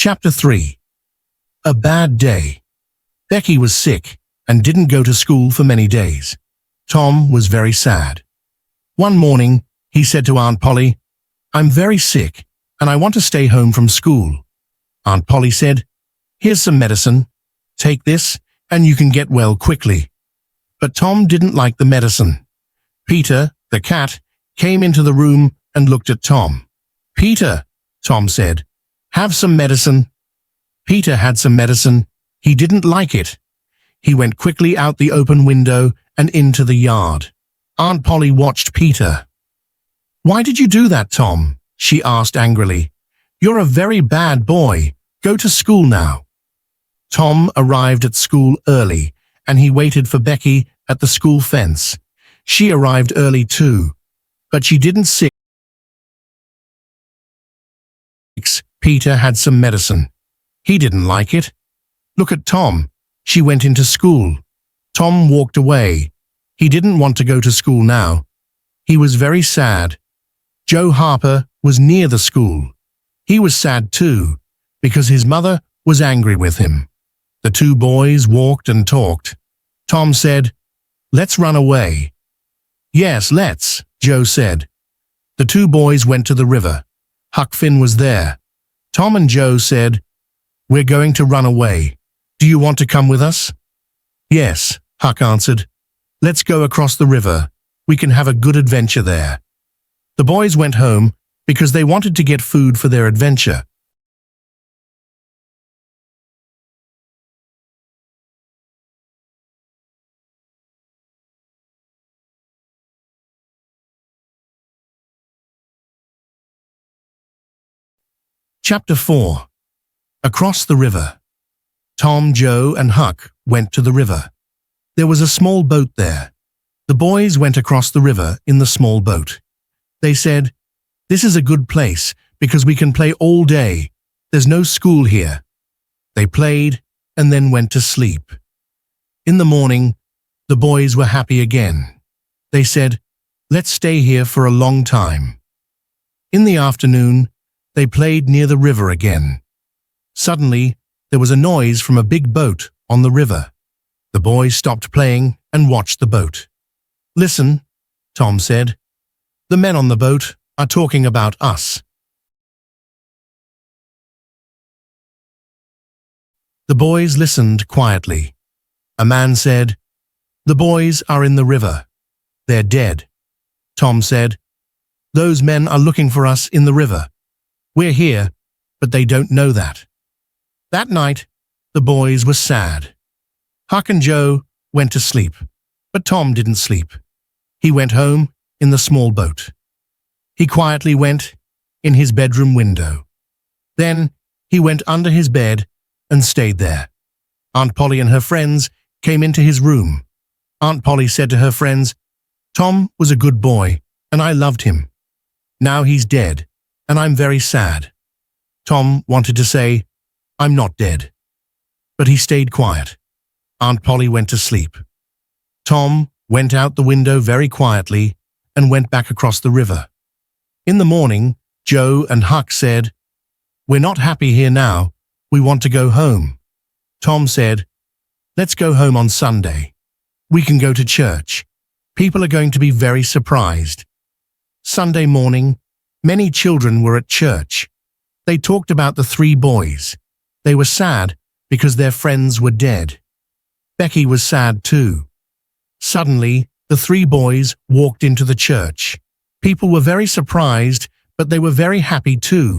Chapter 3. A Bad Day. Becky was sick and didn't go to school for many days. Tom was very sad. One morning, he said to Aunt Polly, "I'm very sick and I want to stay home from school." Aunt Polly said, "Here's some medicine. Take this and you can get well quickly." But Tom didn't like the medicine. Peter, the cat, came into the room and looked at Tom. "Peter," Tom said, "have some medicine." Peter had some medicine. He didn't like it. He went quickly out the open window and into the yard. Aunt Polly watched Peter. "Why did you do that, Tom?" she asked angrily. "You're a very bad boy. Go to school now." Tom arrived at school early, and he waited for Becky at the school fence. She arrived early too, but she didn't sit. Peter had some medicine. He didn't like it. Look at Tom. She went into school. Tom walked away. He didn't want to go to school now. He was very sad. Joe Harper was near the school. He was sad too, because his mother was angry with him. The two boys walked and talked. Tom said, "Let's run away." "Yes, let's," Joe said. The two boys went to the river. Huck Finn was there. Tom and Joe said, "We're going to run away. Do you want to come with us?" "Yes," Huck answered. "Let's go across the river. We can have a good adventure there." The boys went home because they wanted to get food for their adventure. Chapter 4. Across the river. Tom, Joe, and Huck went to the river. There was a small boat there. The boys went across the river in the small boat. They said, "This is a good place because we can play all day. There's no school here." They played and then went to sleep. In the morning, the boys were happy again. They said, "Let's stay here for a long time." In the afternoon, they played near the river again. Suddenly, there was a noise from a big boat on the river. The boys stopped playing and watched the boat. "Listen," Tom said. "The men on the boat are talking about us." The boys listened quietly. A man said, "The boys are in the river. They're dead." Tom said, "Those men are looking for us in the river. We're here, but they don't know that." That night, the boys were sad. Huck and Joe went to sleep, but Tom didn't sleep. He went home in the small boat. He quietly went in his bedroom window. Then he went under his bed and stayed there. Aunt Polly and her friends came into his room. Aunt Polly said to her friends, "Tom was a good boy, and I loved him. Now he's dead, and I'm very sad." Tom wanted to say, "I'm not dead," but he stayed quiet. Aunt Polly went to sleep. Tom went out the window very quietly and went back across the river. In the morning, Joe and Huck said, "We're not happy here now. We want to go home." Tom said, "Let's go home on Sunday. We can go to church. People are going to be very surprised." Sunday morning, many children were at church. They talked about the three boys. They were sad because their friends were dead. Becky was sad too. Suddenly, the three boys walked into the church. People were very surprised, but they were very happy too.